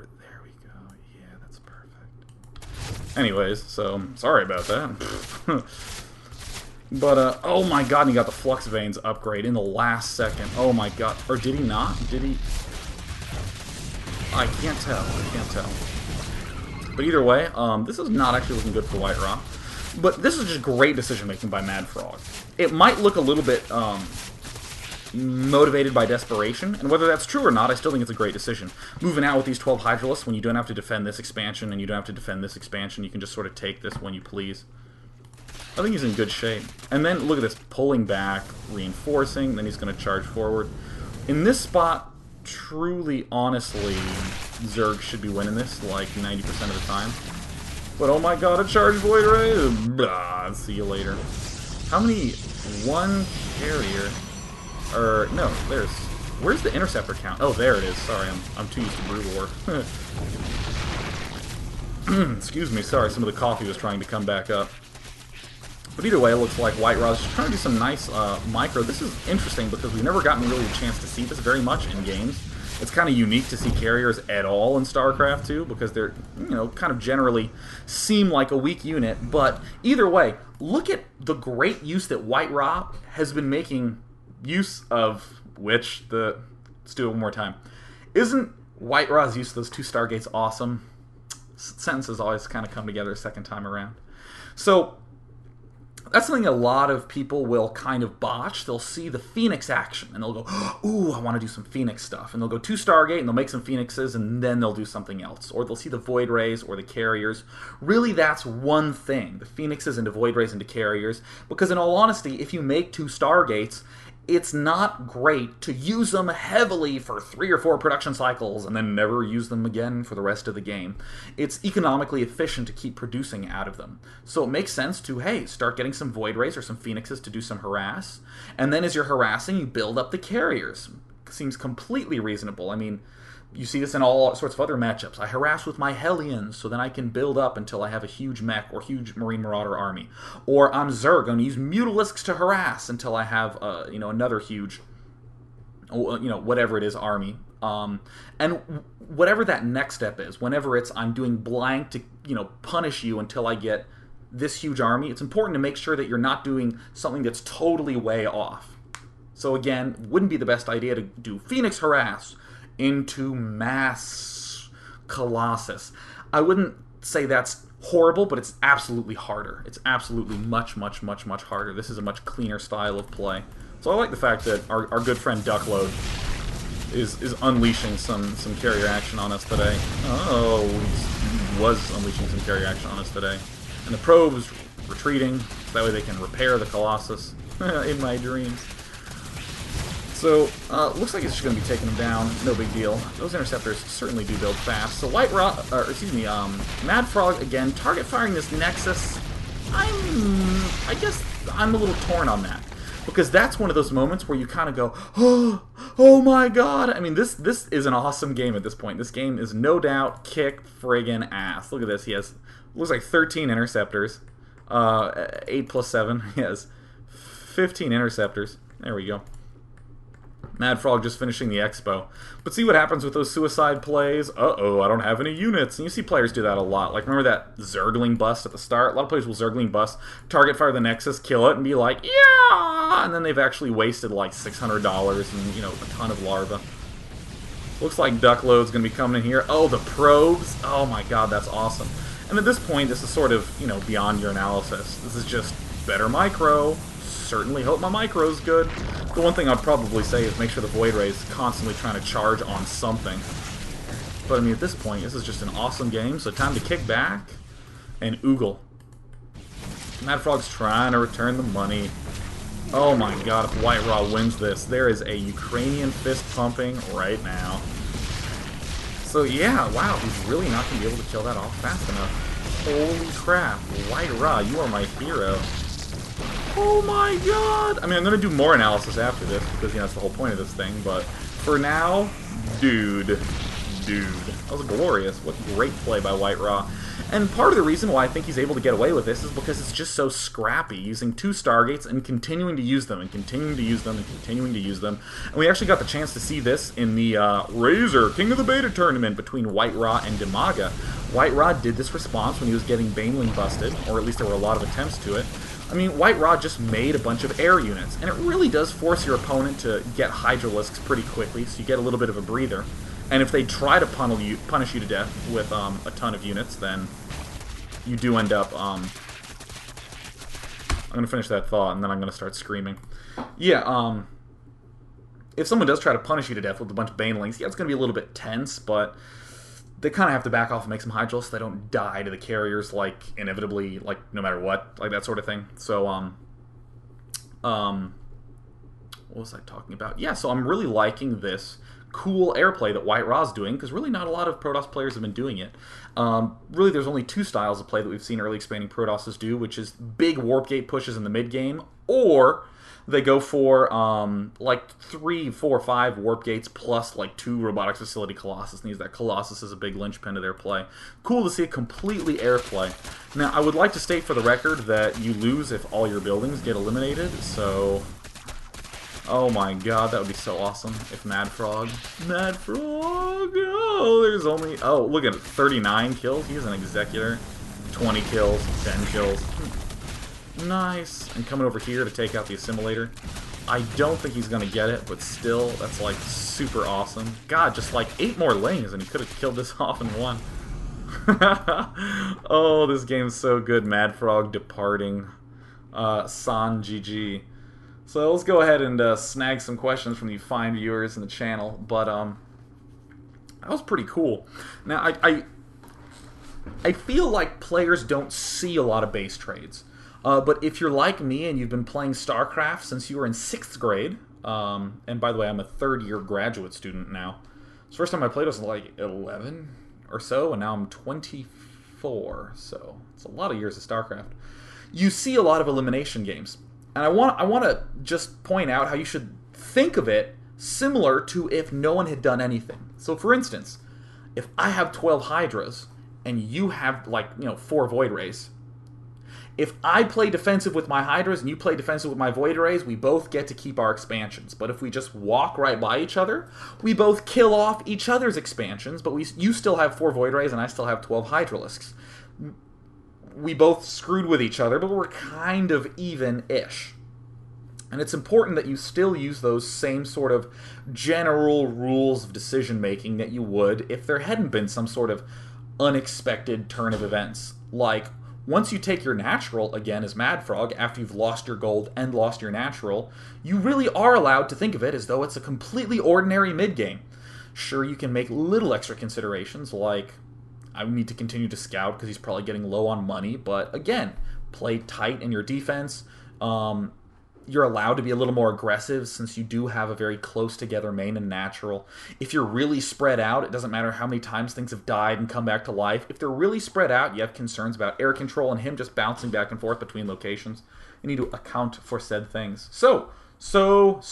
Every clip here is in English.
4. There we go. Yeah, that's perfect. Anyways, so sorry about that. But, oh my god, and he got the Flux Veins upgrade in the last second. Oh my god. Or did he not? Did he? I can't tell. I can't tell. But either way, this is not actually looking good for White-rA. But this is just great decision-making by MadFrog. It might look a little bit motivated by desperation, and whether that's true or not, I still think it's a great decision. Moving out with these 12 Hydralisks when you don't have to defend this expansion, and you don't have to defend this expansion, you can just sort of take this when you please. I think he's in good shape. And then, look at this, pulling back, reinforcing, then he's going to charge forward. In this spot, truly, honestly, Zerg should be winning this, like, 90% of the time. But, oh my god, a charge Void-rA! Blah, see you later. How many? One carrier? Or, no, there's... Where's the interceptor count? Oh, there it is. Sorry, I'm too used to Brood War. Excuse me, sorry, some of the coffee was trying to come back up. But either way, it looks like White-rA is just trying to do some nice micro. This is interesting because we've never gotten really a chance to see this very much in games. It's kind of unique to see carriers at all in Starcraft 2 because they're, you know, kind of generally seem like a weak unit. But either way, look at the great use that White-rA has been making use of, which the... Let's do it one more time. Isn't White-ra's use of those 2 Stargates awesome? Sentences always kind of come together a second time around. So... that's something a lot of people will kind of botch. They'll see the Phoenix action, and they'll go, ooh, I want to do some Phoenix stuff. And they'll go 2 Stargate, and they'll make some Phoenixes, and then they'll do something else. Or they'll see the Void-rays or the carriers. Really, that's one thing, the Phoenixes into Void-rays into carriers. Because in all honesty, if you make 2 Stargates, it's not great to use them heavily for 3 or 4 production cycles and then never use them again for the rest of the game. It's economically efficient to keep producing out of them. So it makes sense to, hey, start getting some Void-rays or some Phoenixes to do some harass. And then as you're harassing, you build up the carriers. Seems completely reasonable. I mean, you see this in all sorts of other matchups. I harass with my Hellions, so then I can build up until I have a huge mech or huge Marine Marauder army. Or I'm Zerg, I'm going to use Mutalisks to harass until I have, you know, another huge, you know, whatever it is, army. And whatever that next step is, whenever it's I'm doing blank to, you know, punish you until I get this huge army, it's important to make sure that you're not doing something that's totally way off. So again, wouldn't be the best idea to do Phoenix harass into mass Colossus. I wouldn't say that's horrible, but it's absolutely harder. It's absolutely much, much, much, much harder. This is a much cleaner style of play. So I like the fact that our good friend Duckload is unleashing some carrier action on us today. Oh, he was unleashing some carrier action on us today. And the probe's retreating, so that way they can repair the Colossus in my dreams. So, looks like it's just going to be taking them down. No big deal. Those interceptors certainly do build fast. So MadFrog, again, target firing this Nexus. I guess I'm a little torn on that. Because that's one of those moments where you kind of go, oh my god. I mean, this is an awesome game at this point. This game is no doubt kick friggin' ass. Look at this. He has, looks like 13 interceptors. 8 plus 7. He has 15 interceptors. There we go. MadFrog just finishing the expo. But see what happens with those suicide plays? Uh-oh, I don't have any units. And you see players do that a lot. Like, remember that Zergling bust at the start? A lot of players will Zergling bust, target fire the Nexus, kill it, and be like, yeah! And then they've actually wasted like $600 and, you know, a ton of larvae. Looks like Duckload's going to be coming in here. Oh, the probes. Oh my god, that's awesome. And at this point, this is sort of, you know, beyond your analysis. This is just better micro. Certainly hope my micro's good. The one thing I'd probably say is make sure the Void-rA is constantly trying to charge on something. But I mean, at this point, this is just an awesome game, so time to kick back and oogle. MadFrog's trying to return the money. Oh my god, if White-rA wins this, there is a Ukrainian fist pumping right now. So yeah, wow, he's really not going to be able to kill that off fast enough. Holy crap, White-rA, you are my hero. Oh my god! I mean, I'm going to do more analysis after this, because, you know, that's the whole point of this thing, but for now, dude. That was glorious. What great play by White-rA. And part of the reason why I think he's able to get away with this is because it's just so scrappy, using 2 Stargates and continuing to use them, and continuing to use them, and continuing to use them. And we actually got the chance to see this in the Razor King of the Beta tournament between White-rA and Demaga. White-rA did this response when he was getting Baneling busted, or at least there were a lot of attempts to it. I mean, White-rA just made a bunch of air units, and it really does force your opponent to get Hydralisks pretty quickly, so you get a little bit of a breather. And if they try to punish you to death with a ton of units, then you do end up... I'm going to finish that thought, and then I'm going to start screaming. Yeah, if someone does try to punish you to death with a bunch of Banelings, yeah, it's going to be a little bit tense, but they kind of have to back off and make some Hydrals so they don't die to the carriers, like, inevitably, like, no matter what, like that sort of thing. So, what was I talking about? Yeah, so I'm really liking this cool airplay that White-rA's doing, because really not a lot of Protoss players have been doing it. Really, there's only 2 styles of play that we've seen early expanding Protosses do, which is big Warp Gate pushes in the mid-game, or they go for like 3, 4, 5 Warp Gates plus like 2 Robotics Facility Colossus, and use that Colossus as a big linchpin to their play. Cool to see it completely airplay. Now, I would like to state for the record that you lose if all your buildings get eliminated, so... Oh my god, that would be so awesome if MadFrog... MadFrog! Oh, there's only... Oh, look at it, 39 kills. He's an Executor. 20 kills, 10 kills. Nice. And coming over here to take out the Assimilator. I don't think he's going to get it, but still, that's like super awesome. God, just like 8 more lanes and he could have killed this off in one. Oh, this game's so good. MadFrog departing. San GG. So let's go ahead and snag some questions from the fine viewers in the channel. But that was pretty cool. Now I feel like players don't see a lot of base trades. But if you're like me and you've been playing Starcraft since you were in 6th grade, and by the way, I'm a 3rd-year graduate student now. So first time I played was like 11 or so, and now I'm 24. So it's a lot of years of Starcraft. You see a lot of elimination games. And I want to just point out how you should think of it similar to if no one had done anything. So for instance, if I have 12 Hydras and you have, like, 4 Void-Rays, if I play defensive with my Hydras and you play defensive with my Void-Rays, we both get to keep our expansions. But if we just walk right by each other, we both kill off each other's expansions, but you still have 4 Void-Rays and I still have 12 Hydralisks. We both screwed with each other, but we're kind of even-ish. And it's important that you still use those same sort of general rules of decision-making that you would if there hadn't been some sort of unexpected turn of events. Like, once you take your natural, again, as MadFrog, after you've lost your gold and lost your natural, you really are allowed to think of it as though it's a completely ordinary mid-game. Sure, you can make little extra considerations, like... I need to continue to scout because he's probably getting low on money. But again, play tight in your defense. You're allowed to be a little more aggressive since you do have a very close together main and natural. If you're really spread out, it doesn't matter how many times things have died and come back to life. If they're really spread out, you have concerns about air control and him just bouncing back and forth between locations. You need to account for said things. So. Zukiro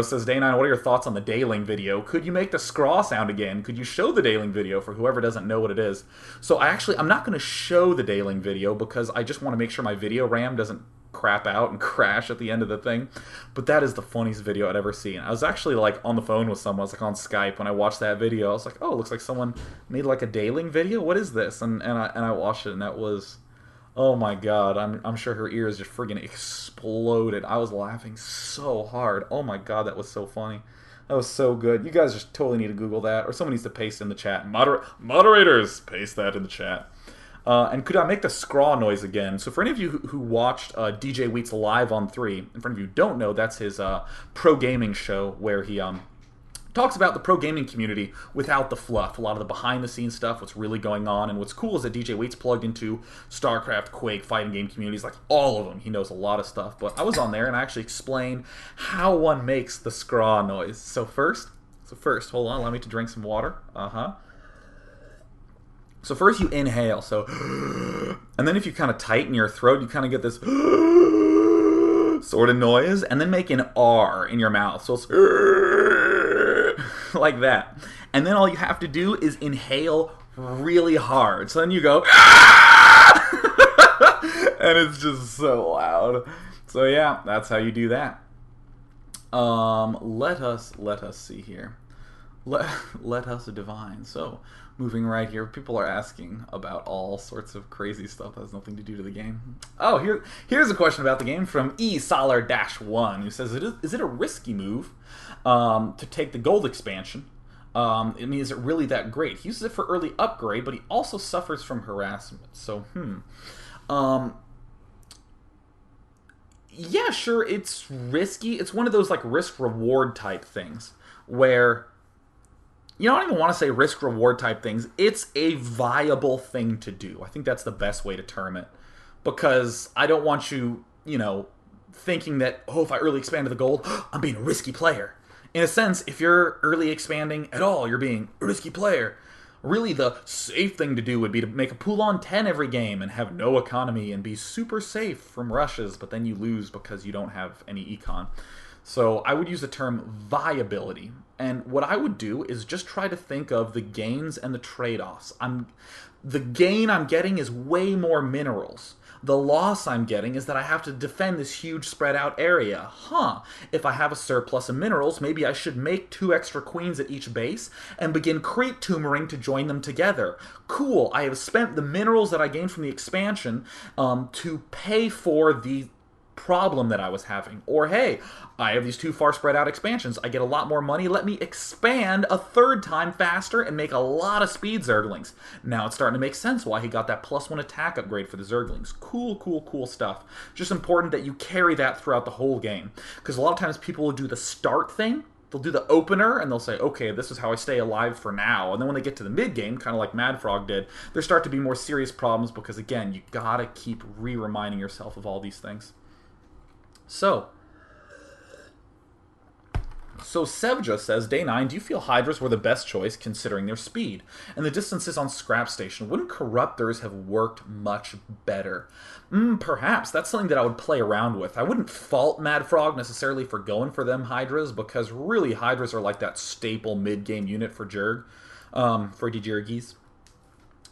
says, Day9, what are your thoughts on the Dayling video? Could you make the scraw sound again? Could you show the Dayling video for whoever doesn't know what it is? So I'm not going to show the Dayling video because I just want to make sure my video RAM doesn't crap out and crash at the end of the thing. But that is the funniest video I'd ever seen. I was actually like on the phone with someone. I was like on Skype when I watched that video. I was like, oh, it looks like someone made like a Dayling video? What is this? And I watched it and that was... Oh my god, I'm sure her ears just friggin' exploded. I was laughing so hard. Oh my god, that was so funny. That was so good. You guys just totally need to Google that, or someone needs to paste in the chat. Moderators, paste that in the chat. And could I make the scraw noise again? So for any of you who watched DJ Wheat's Live on 3, and for any of you who don't know, that's his pro gaming show where he talks about the pro gaming community without the fluff, a lot of the behind-the-scenes stuff, what's really going on, and what's cool is that DJ Wheat's plugged into Starcraft, Quake, fighting game communities, like all of them. He knows a lot of stuff, but I was on there and I actually explained how one makes the scraw noise. So first, hold on, allow me to drink some water. So first you inhale, so, and then if you kind of tighten your throat, you kind of get this sort of noise, and then make an R in your mouth, so it's like that. And then all you have to do is inhale really hard. So then you go, and it's just so loud. So yeah, that's how you do that. Let us see here. Let us divine. So, moving right here, people are asking about all sorts of crazy stuff that has nothing to do to the game. Oh, here's a question about the game from eSolar-1, who says, is it a risky move to take the gold expansion? I mean, is it really that great? He uses it for early upgrade, but he also suffers from harassment. So, yeah, sure, it's risky. It's one of those, like, risk-reward type things, where, you know, I don't even want to say risk-reward type things. It's a viable thing to do. I think that's the best way to term it. Because I don't want you, you know, thinking that, oh, if I early expand to the gold, I'm being a risky player. In a sense, if you're early expanding at all, you're being a risky player. Really, the safe thing to do would be to make a pool on 10 every game and have no economy and be super safe from rushes, but then you lose because you don't have any econ. So I would use the term viability. And what I would do is just try to think of the gains and the trade-offs. The gain I'm getting is way more minerals. The loss I'm getting is that I have to defend this huge spread out area. If I have a surplus of minerals, maybe I should make 2 extra queens at each base and begin crate tumoring to join them together. Cool, I have spent the minerals that I gained from the expansion to pay for the problem that I was having. Or, hey, I have these 2 far spread out expansions. I get a lot more money. Let me expand a 3rd time faster and make a lot of speed Zerglings. Now it's starting to make sense why he got that +1 attack upgrade for the Zerglings. Cool stuff. Just important that you carry that throughout the whole game. Because a lot of times people will do the start thing. They'll do the opener, and they'll say, okay, this is how I stay alive for now. And then when they get to the mid-game, kind of like MadFrog did, there start to be more serious problems because, again, you gotta keep reminding yourself of all these things. So Sevja says, Day 9, do you feel Hydras were the best choice considering their speed? And the distances on Scrap Station, wouldn't Corruptors have worked much better? Perhaps. That's something that I would play around with. I wouldn't fault MadFrog necessarily for going for them Hydras, because really Hydras are like that staple mid-game unit for Jurg, for DJurgies.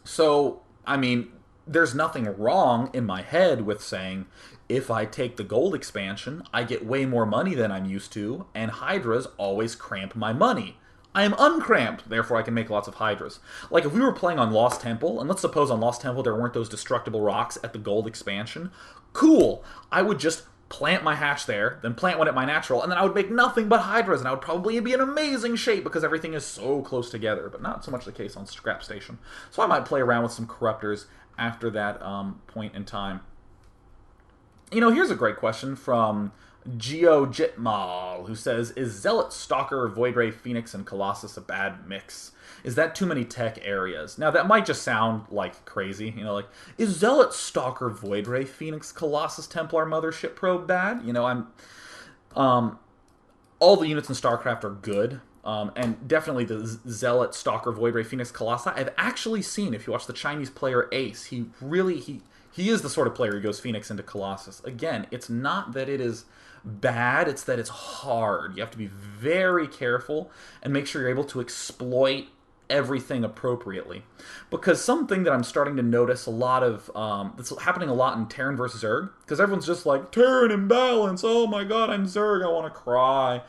So, I mean, there's nothing wrong in my head with saying, if I take the gold expansion, I get way more money than I'm used to, and Hydras always cramp my money. I am uncramped, therefore I can make lots of Hydras. Like, if we were playing on Lost Temple, and let's suppose on Lost Temple there weren't those destructible rocks at the gold expansion, cool! I would just plant my hatch there, then plant one at my natural, and then I would make nothing but Hydras, and I would probably be in amazing shape because everything is so close together, but not so much the case on Scrap Station. So I might play around with some Corruptors after that point in time. You know, here's a great question from GeoJitmal, who says, is Zealot, Stalker, Void-Ray, Phoenix, and Colossus a bad mix? Is that too many tech areas? Now, that might just sound like crazy, you know, like, is Zealot, Stalker, Void-Ray, Phoenix, Colossus, Templar, Mothership Probe bad? You know, all the units in Starcraft are good. And definitely the Zealot, Stalker, Void-Ray, Phoenix, Colossus. I've actually seen, if you watch the Chinese player Ace, he is the sort of player who goes Phoenix into Colossus. Again, it's not that it is bad, it's that it's hard. You have to be very careful and make sure you're able to exploit everything appropriately. Because something that I'm starting to notice a lot of, that's happening a lot in Terran versus Zerg, because everyone's just like, Terran imbalance, oh my god, I'm Zerg, I want to cry.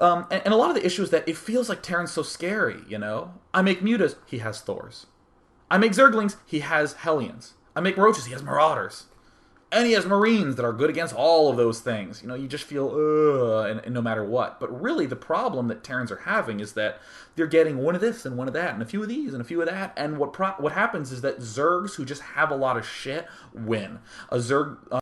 And a lot of the issue is that it feels like Terran's so scary, you know? I make Mutas, he has Thors. I make Zerglings, he has Hellions. I make Roaches, he has Marauders. And he has Marines that are good against all of those things. You know, you just feel, and no matter what. But really, the problem that Terrans are having is that they're getting one of this and one of that, and a few of these and a few of that. And what happens is that Zergs who just have a lot of shit win. A Zerg...